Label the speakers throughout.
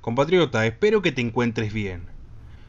Speaker 1: Compatriota, espero que te encuentres bien.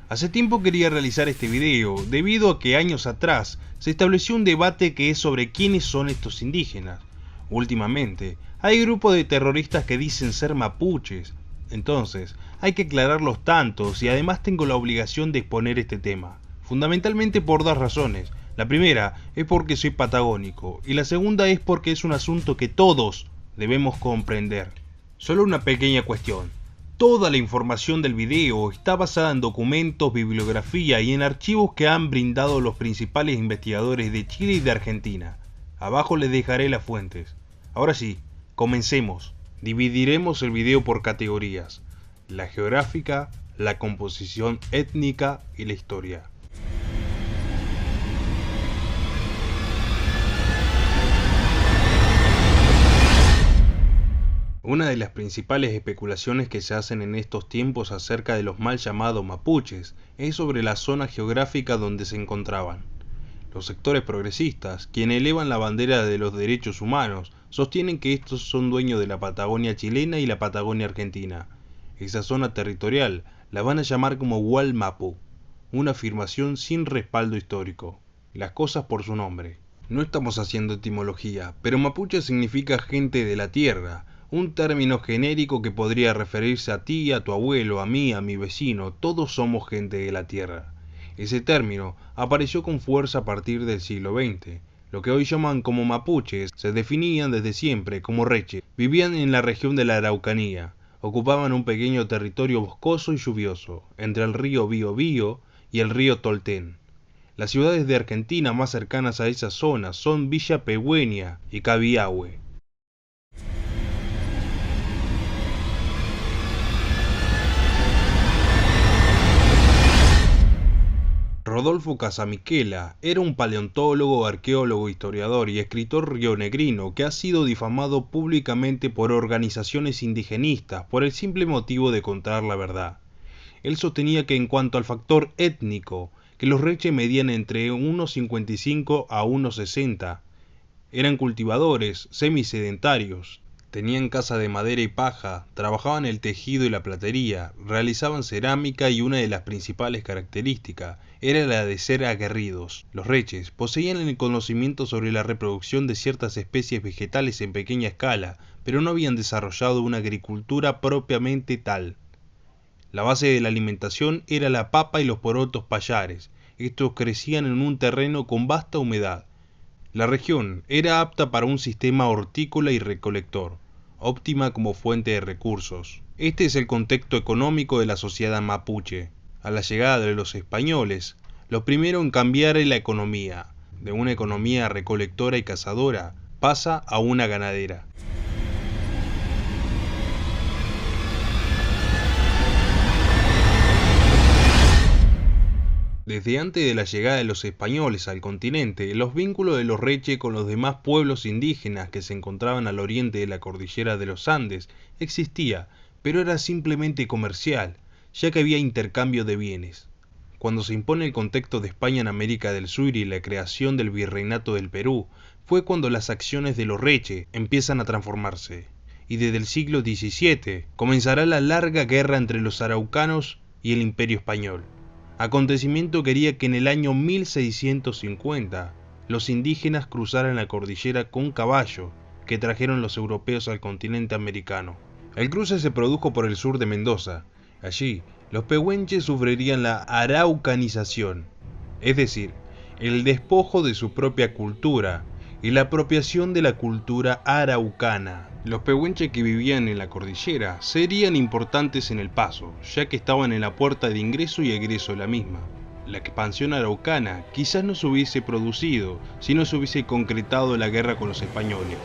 Speaker 1: Hace tiempo quería realizar este video, debido a que años atrás se estableció un debate que es sobre quiénes son estos indígenas. Últimamente, hay grupos de terroristas que dicen ser mapuches. Entonces, hay que aclarar los tantos y además tengo la obligación de exponer este tema. Fundamentalmente por dos razones. La primera es porque soy patagónico y la segunda es porque es un asunto que todos debemos comprender. Solo una pequeña cuestión. Toda la información del video está basada en documentos, bibliografía y en archivos que han brindado los principales investigadores de Chile y de Argentina. Abajo les dejaré las fuentes. Ahora sí, comencemos. Dividiremos el video por categorías: la geográfica, la composición étnica y la historia. Una de las principales especulaciones que se hacen en estos tiempos acerca de los mal llamados mapuches es sobre la zona geográfica donde se encontraban. Los sectores progresistas, quienes elevan la bandera de los derechos humanos, sostienen que estos son dueños de la Patagonia chilena y la Patagonia argentina. Esa zona territorial la van a llamar como Gualmapu, una afirmación sin respaldo histórico. Las cosas por su nombre. No estamos haciendo etimología, pero mapuche significa gente de la tierra, un término genérico que podría referirse a ti, a tu abuelo, a mí, a mi vecino, todos somos gente de la tierra. Ese término apareció con fuerza a partir del siglo XX. Lo que hoy llaman como mapuches se definían desde siempre como reche. Vivían en la región de la Araucanía. Ocupaban un pequeño territorio boscoso y lluvioso, entre el río Biobío y el río Tolten. Las ciudades de Argentina más cercanas a esa zona son Villa Pehuen y Cabiahue. Rodolfo Casamiquela era un paleontólogo, arqueólogo, historiador y escritor rionegrino que ha sido difamado públicamente por organizaciones indigenistas por el simple motivo de contar la verdad. Él sostenía que en cuanto al factor étnico, que los reche medían entre 1,55 a 1,60, eran cultivadores, semisedentarios, tenían casa de madera y paja, trabajaban el tejido y la platería, realizaban cerámica y una de las principales características era la de ser aguerridos. Los reches poseían el conocimiento sobre la reproducción de ciertas especies vegetales en pequeña escala, pero no habían desarrollado una agricultura propiamente tal. La base de la alimentación era la papa y los porotos payares. Estos crecían en un terreno con vasta humedad. La región era apta para un sistema hortícola y recolector, óptima como fuente de recursos. Este es el contexto económico de la sociedad mapuche. A la llegada de los españoles, lo primero en cambiar es la economía. De una economía recolectora y cazadora, pasa a una ganadera. Desde antes de la llegada de los españoles al continente, los vínculos de los reche con los demás pueblos indígenas que se encontraban al oriente de la cordillera de los Andes existía, pero era simplemente comercial, ya que había intercambio de bienes. Cuando se impone el contexto de España en América del Sur y la creación del Virreinato del Perú, fue cuando las acciones de los reche empiezan a transformarse. Y desde el siglo XVII comenzará la larga guerra entre los araucanos y el Imperio Español. Acontecimiento que haría que en el año 1650 los indígenas cruzaran la cordillera con caballo que trajeron los europeos al continente americano. El cruce se produjo por el sur de Mendoza. Allí, los pehuenches sufrirían la araucanización, es decir, el despojo de su propia cultura y la apropiación de la cultura araucana. Los pehuenches que vivían en la cordillera serían importantes en el paso, ya que estaban en la puerta de ingreso y egreso de la misma. La expansión araucana quizás no se hubiese producido si no se hubiese concretado la guerra con los españoles.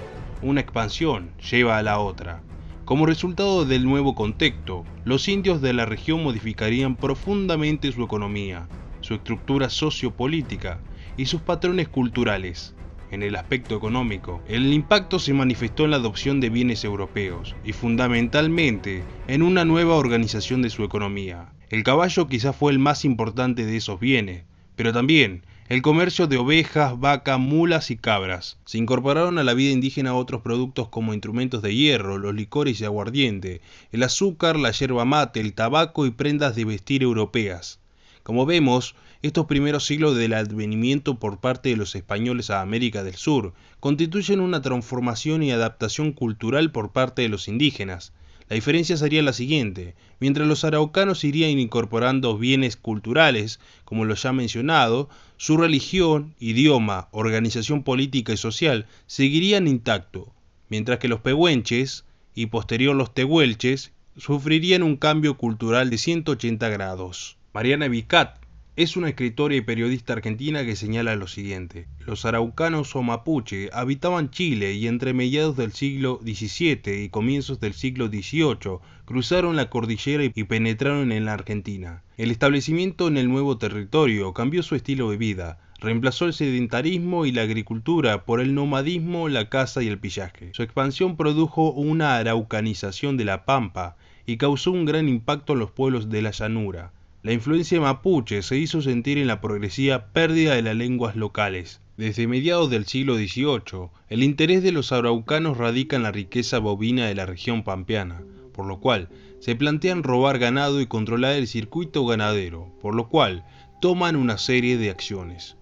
Speaker 1: Una expansión lleva a la otra. Como resultado del nuevo contexto, los indios de la región modificarían profundamente su economía, su estructura sociopolítica y sus patrones culturales. En el aspecto económico, el impacto se manifestó en la adopción de bienes europeos y fundamentalmente en una nueva organización de su economía. El caballo quizás fue el más importante de esos bienes, pero también el comercio de ovejas, vacas, mulas y cabras. Se incorporaron a la vida indígena otros productos como instrumentos de hierro, los licores y aguardiente, el azúcar, la yerba mate, el tabaco y prendas de vestir europeas. Como vemos, estos primeros siglos del advenimiento por parte de los españoles a América del Sur constituyen una transformación y adaptación cultural por parte de los indígenas. La diferencia sería la siguiente: mientras los araucanos irían incorporando bienes culturales, como los ya mencionado, su religión, idioma, organización política y social seguirían intacto, mientras que los pehuenches, y posterior los tehuelches, sufrirían un cambio cultural de 180 grados. Mariana Vicat es una escritora y periodista argentina que señala lo siguiente: los araucanos o mapuche habitaban Chile y entre mediados del siglo XVII y comienzos del siglo XVIII cruzaron la cordillera y penetraron en la Argentina. El establecimiento en el nuevo territorio cambió su estilo de vida, reemplazó el sedentarismo y la agricultura por el nomadismo, la caza y el pillaje. Su expansión produjo una araucanización de la pampa y causó un gran impacto en los pueblos de la llanura. La influencia mapuche se hizo sentir en la progresiva pérdida de las lenguas locales. Desde mediados del siglo XVIII, el interés de los araucanos radica en la riqueza bovina de la región pampeana, por lo cual se plantean robar ganado y controlar el circuito ganadero, por lo cual toman una serie de acciones.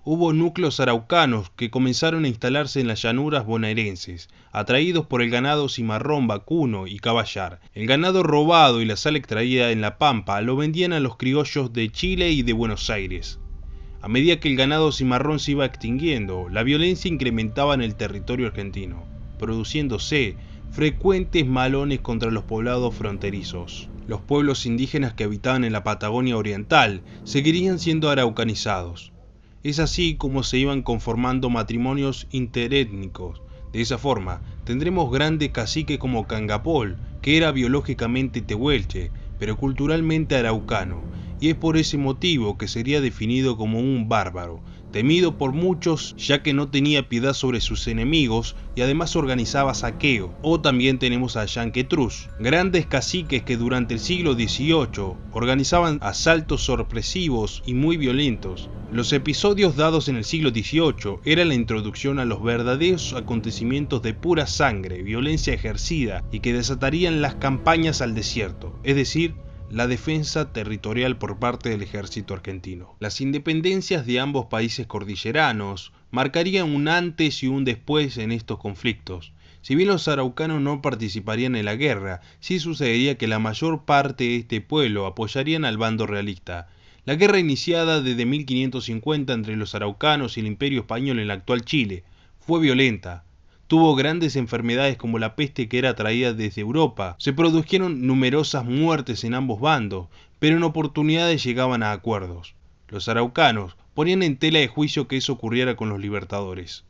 Speaker 1: Hubo núcleos araucanos que comenzaron a instalarse en las llanuras bonaerenses, atraídos por el ganado cimarrón, vacuno y caballar. El ganado robado y la sal extraída en la pampa lo vendían a los criollos de Chile y de Buenos Aires. A medida que el ganado cimarrón se iba extinguiendo, la violencia incrementaba en el territorio argentino, produciéndose frecuentes malones contra los poblados fronterizos. Los pueblos indígenas que habitaban en la Patagonia Oriental seguirían siendo araucanizados. Es así como se iban conformando matrimonios interétnicos. De esa forma, tendremos grandes caciques como Cangapol, que era biológicamente tehuelche, pero culturalmente araucano, y es por ese motivo que sería definido como un bárbaro, temido por muchos ya que no tenía piedad sobre sus enemigos y además organizaba saqueo. O también tenemos a Yanquetruz, grandes caciques que durante el siglo XVIII organizaban asaltos sorpresivos y muy violentos. Los episodios dados en el siglo XVIII eran la introducción a los verdaderos acontecimientos de pura sangre, violencia ejercida y que desatarían las campañas al desierto, es decir, la defensa territorial por parte del ejército argentino. Las independencias de ambos países cordilleranos marcarían un antes y un después en estos conflictos. Si bien los araucanos no participarían en la guerra, sí sucedería que la mayor parte de este pueblo apoyarían al bando realista. La guerra iniciada desde 1550 entre los araucanos y el Imperio Español en el actual Chile fue violenta. Tuvo grandes enfermedades como la peste que era traída desde Europa. Se produjeron numerosas muertes en ambos bandos, pero en oportunidades llegaban a acuerdos. Los araucanos ponían en tela de juicio que eso ocurriera con los libertadores.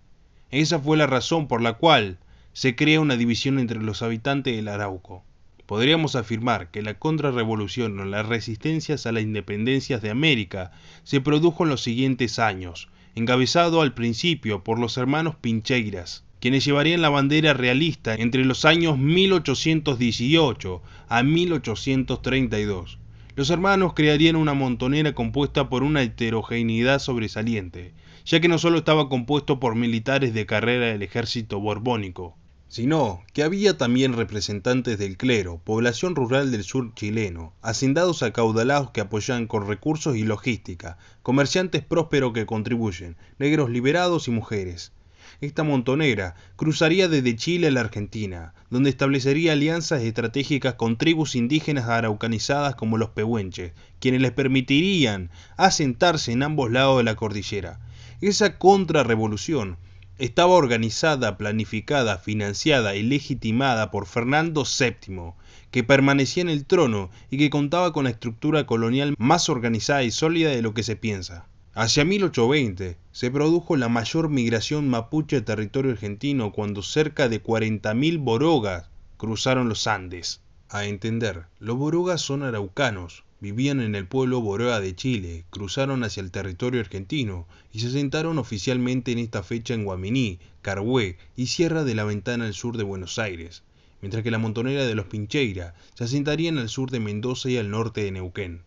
Speaker 1: Esa fue la razón por la cual se crea una división entre los habitantes del Arauco. Podríamos afirmar que la contrarrevolución o las resistencias a las independencias de América se produjo en los siguientes años, encabezado al principio por los hermanos Pincheiras, quienes llevarían la bandera realista entre los años 1818 a 1832. Los hermanos crearían una montonera compuesta por una heterogeneidad sobresaliente, ya que no solo estaba compuesto por militares de carrera del ejército borbónico, sino que había también representantes del clero, población rural del sur chileno, hacendados acaudalados que apoyan con recursos y logística, comerciantes prósperos que contribuyen, negros liberados y mujeres. Esta montonera cruzaría desde Chile a la Argentina, donde establecería alianzas estratégicas con tribus indígenas araucanizadas como los pehuenches, quienes les permitirían asentarse en ambos lados de la cordillera. Esa contrarrevolución estaba organizada, planificada, financiada y legitimada por Fernando VII, que permanecía en el trono y que contaba con la estructura colonial más organizada y sólida de lo que se piensa. Hacia 1820 se produjo la mayor migración mapuche a territorio argentino cuando cerca de 40.000 borogas cruzaron los Andes. A entender, los borogas son araucanos, vivían en el pueblo Boroga de Chile, cruzaron hacia el territorio argentino y se asentaron oficialmente en esta fecha en Guaminí, Carhué y Sierra de la Ventana al sur de Buenos Aires, mientras que la montonera de los Pincheira se asentarían al sur de Mendoza y al norte de Neuquén.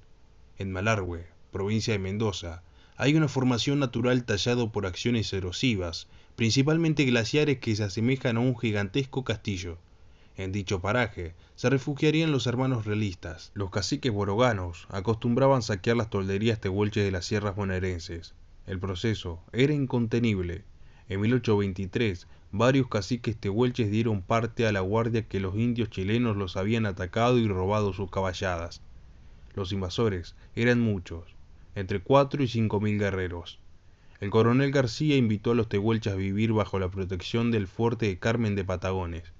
Speaker 1: En Malargüe, provincia de Mendoza, Hay una formación natural tallado por acciones erosivas, principalmente glaciares que se asemejan a un gigantesco castillo. En dicho paraje se refugiarían los hermanos realistas. Los caciques boroganos acostumbraban saquear las tolderías tehuelches de las sierras bonaerenses. El proceso era incontenible. En 1823, varios caciques tehuelches dieron parte a la guardia que los indios chilenos los habían atacado y robado sus caballadas. Los invasores eran muchos, entre 4 y 5 mil guerreros. El coronel García invitó a los tehuelches a vivir bajo la protección del fuerte de Carmen de Patagones.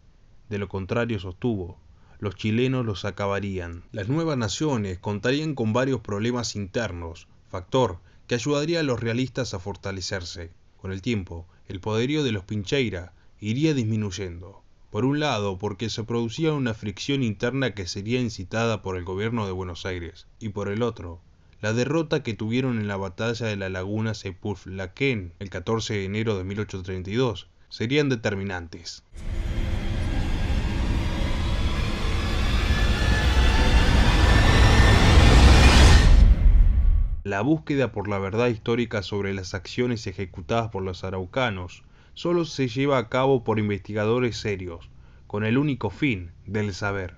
Speaker 1: De lo contrario, sostuvo, los chilenos los acabarían. Las nuevas naciones contarían con varios problemas internos, factor que ayudaría a los realistas a fortalecerse. Con el tiempo, el poderío de los Pincheira iría disminuyendo. Por un lado, porque se producía una fricción interna que sería incitada por el gobierno de Buenos Aires, y por el otro, la derrota que tuvieron en la batalla de la laguna Sepulflaquén el 14 de enero de 1832 serían determinantes. La búsqueda por la verdad histórica sobre las acciones ejecutadas por los araucanos solo se lleva a cabo por investigadores serios, con el único fin del saber.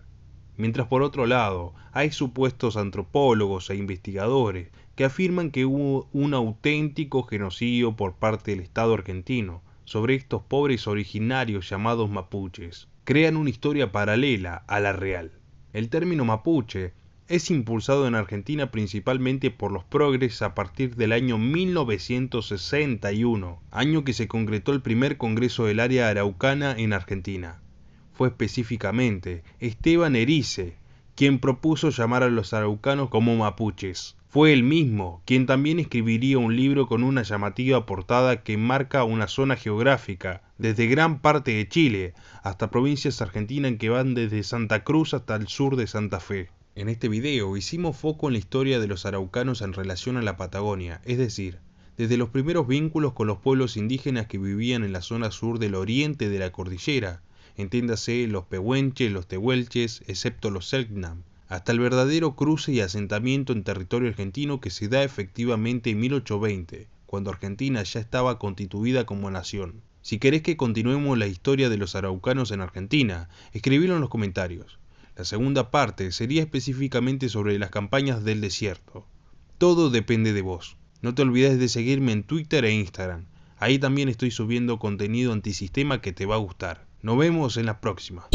Speaker 1: Mientras por otro lado hay supuestos antropólogos e investigadores que afirman que hubo un auténtico genocidio por parte del Estado argentino sobre estos pobres originarios llamados mapuches. Crean una historia paralela a la real. El término mapuche es impulsado en Argentina principalmente por los progres a partir del año 1961, año que se concretó el primer congreso del área araucana en Argentina. Fue específicamente Esteban Erice quien propuso llamar a los araucanos como mapuches. Fue él mismo quien también escribiría un libro con una llamativa portada que marca una zona geográfica, desde gran parte de Chile hasta provincias argentinas que van desde Santa Cruz hasta el sur de Santa Fe. En este video hicimos foco en la historia de los araucanos en relación a la Patagonia, es decir, desde los primeros vínculos con los pueblos indígenas que vivían en la zona sur del oriente de la cordillera, entiéndase los pehuenches, los tehuelches, excepto los selknam, hasta el verdadero cruce y asentamiento en territorio argentino que se da efectivamente en 1820, cuando Argentina ya estaba constituida como nación. Si querés que continuemos la historia de los araucanos en Argentina, escribilo en los comentarios. La segunda parte sería específicamente sobre las campañas del desierto. Todo depende de vos. No te olvides de seguirme en Twitter e Instagram. Ahí también estoy subiendo contenido antisistema que te va a gustar. Nos vemos en la próxima.